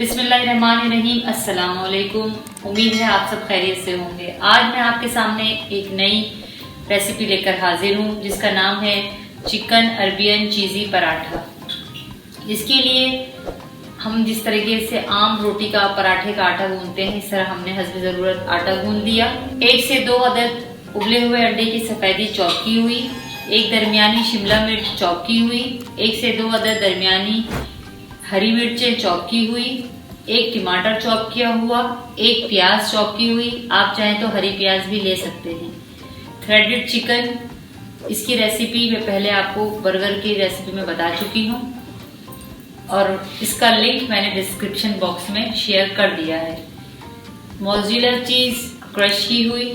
बिस्मिल्लाहिर्रहमानिर्रहीम। अस्सलाम वालेकुम। उम्मीद है आप सब खैरियत से होंगे। आज मैं आपके सामने एक नई रेसिपी लेकर हाजिर हूँ जिसका नाम है चिकन अरबियन चीज़ी पराठा। इसके लिए हम जिस तरीके से आम रोटी का पराठे का आटा गूंदते हैं, इस तरह हमने हस्ब ज़रूरत आटा गूंद लिया। 1 से 2 अदद उबले हुए अंडे की सफ़ेदी चॉप की हुई, एक दरमियानी शिमला मिर्च चॉप की हुई, 1 से 2 अदद दरमियानी हरी मिर्चें चॉप की हुई, एक टमाटर चॉप किया हुआ, एक प्याज चॉप की हुई, आप चाहें तो हरी प्याज भी ले सकते हैं। थ्रेडेड चिकन, इसकी रेसिपी मैं पहले आपको बर्गर की रेसिपी में बता चुकी हूँ और इसका लिंक मैंने डिस्क्रिप्शन बॉक्स में शेयर कर दिया है। मोज़रेला चीज़ क्रश की हुई,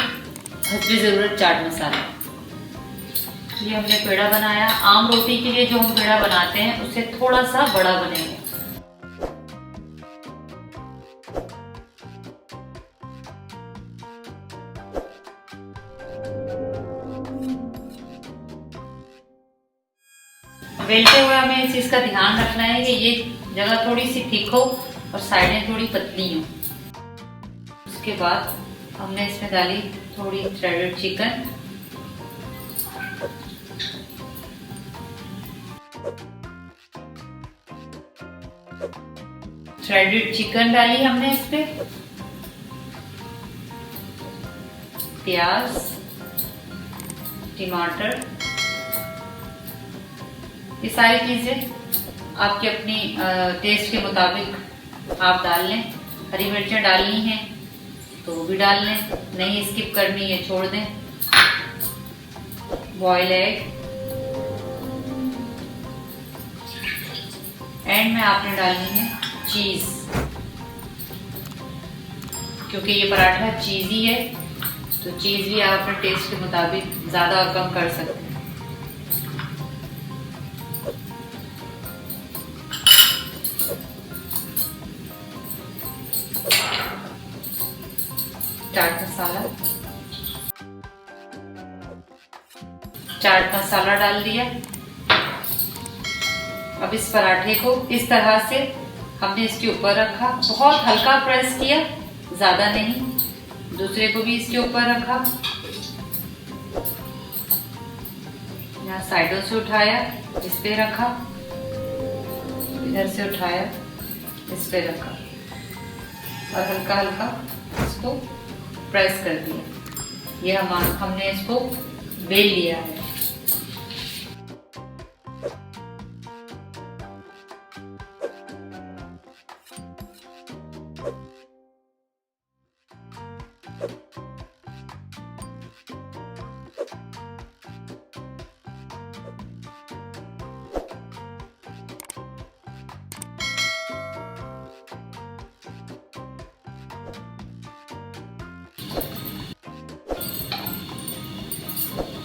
हस्बे ज़रूरत चाट मसाला। ये हमने पेड़ा बनाया। आम रोटी के लिए जो हम पेड़ा बनाते हैं उससे थोड़ा सा बड़ा बनेगा। बेलते हुए हमें इस चीज का ध्यान रखना है कि ये जगह थोड़ी सी थिक हो और साइडें थोड़ी पतली हो। उसके बाद हमने इसमें डाली थोड़ी थ्रेडेड चिकन, डाली हमने इस पे, प्याज, टमाटर, ये सारी चीजें आपके अपनी टेस्ट के मुताबिक आप डाल लें। हरी मिर्चें डालनी है तो वो भी डाल लें, नहीं स्किप करनी है छोड़ दें। बॉयल एग, एंड में आपने डालनी है चीज, क्योंककि ये पराठा चीज़ी है तो चीज भी आप अपने टेस्ट के मुताबिक ज्यादा और कम कर सकते हैं। चाट मसाला डाल दिया। अब इस पराठे को इस तरह से हमने इसके ऊपर रखा, बहुत हल्का प्रेस किया, ज्यादा नहीं। दूसरे को भी इसके ऊपर रखा, यहाँ साइडों से उठाया, इस पे रखा, इधर से उठाया, इस पे रखा और हल्का हल्का इसको प्रेस कर दिया। ये हमने इसको बेल लिया है।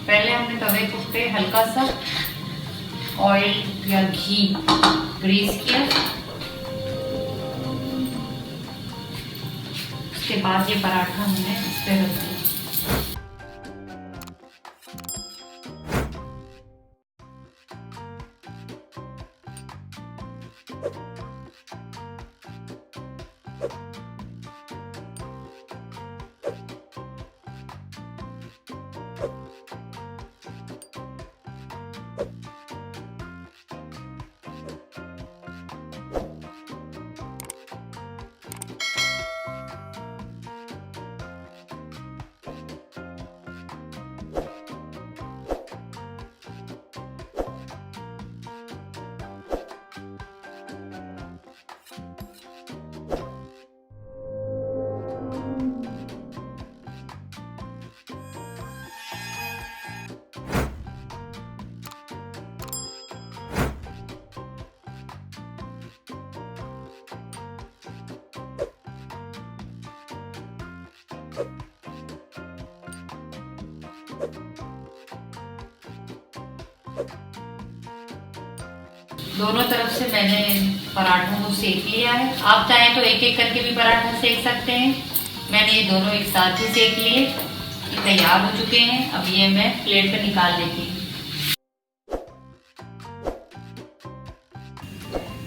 पहले हमने तवे पे हल्का सा ऑयल या घी ग्रीस किया, उसके बाद ये पराठा हमने इस पे रख दिया। दोनों तरफ से मैंने पराठों को सेक लिया है। आप चाहें तो एक एक करके भी पराठा सेक सकते हैं। मैंने ये दोनों एक साथ ही सेक लिए, ये तैयार हो चुके हैं। अब ये मैं प्लेट पे निकाल लेती हूँ।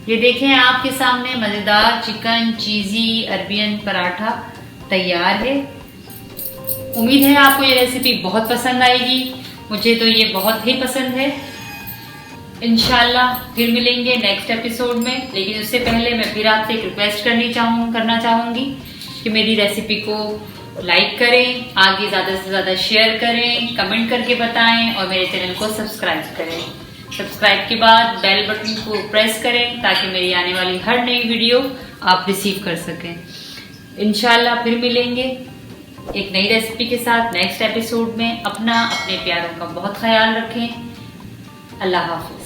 ये देखें आपके सामने मज़ेदार चिकन चीज़ी अरबियन पराठा तैयार है। उम्मीद है आपको ये रेसिपी बहुत पसंद आएगी। मुझे तो ये बहुत ही पसंद है। इंशाल्लाह फिर मिलेंगे नेक्स्ट एपिसोड में, लेकिन उससे पहले मैं फिर आपसे एक रिक्वेस्ट करना चाहूँगी कि मेरी रेसिपी को लाइक करें, आगे ज़्यादा से ज़्यादा शेयर करें, कमेंट करके बताएं और मेरे चैनल को सब्सक्राइब करें। सब्सक्राइब के बाद बेल बटन को प्रेस करें ताकि मेरी आने वाली हर नई वीडियो आप रिसीव कर सकें। इंशाल्लाह फिर मिलेंगे एक नई रेसिपी के साथ नेक्स्ट एपिसोड में। अपने प्यारों का बहुत ख्याल रखें। अल्लाह हाफिज।